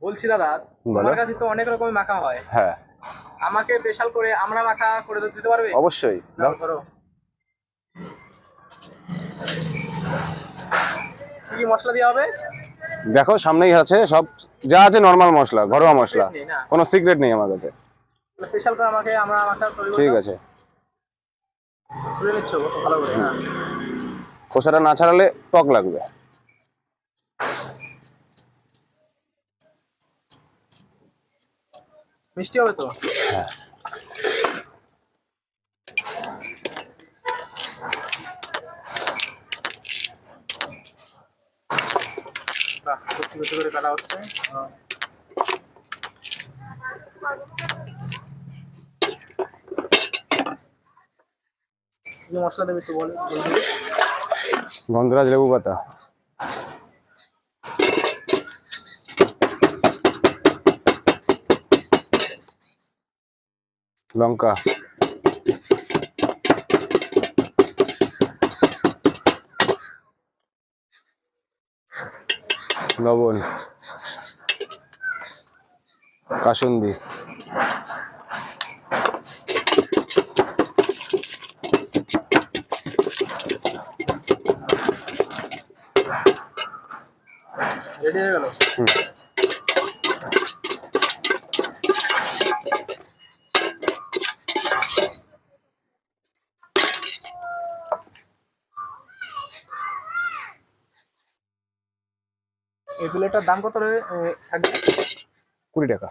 বলছি দাদা, তোমার কাছে তো অনেক রকমের মাখা হয়। হ্যাঁ, আমাকে স্পেশাল করে আমরা মাখা করে দিতে পারবে? অবশ্যই দাও দাও। করো। কি কি মশলা দেওয়া হবে? দেখো সামনেই আছে সব, যা আছে নর্মাল মশলা, ঘরোয়া মশলা, নেই না, কোনো সিক্রেট নেই আমার কাছে। স্পেশাল করে আমাকে আমরা মাখা তৈরি করে ঠিক দাও। আছে। ছুলে নিচ্ছ ভালো করে না? খোসাটা না ছাড়ালে টক লাগবে। মিষ্টি হবে তো? হ্যাঁ, বাহ, কুচি কুচি করে কাটা হচ্ছে। কি মশলা দেবে একটু বলে বলবি? গন্ধরাজ লেবু পাতা, লঙ্কা, লবণ, কাসুন্দি, রেডি হয়ে গেল। এই প্লেটটার দাম কত থাকবে? 20 টাকা।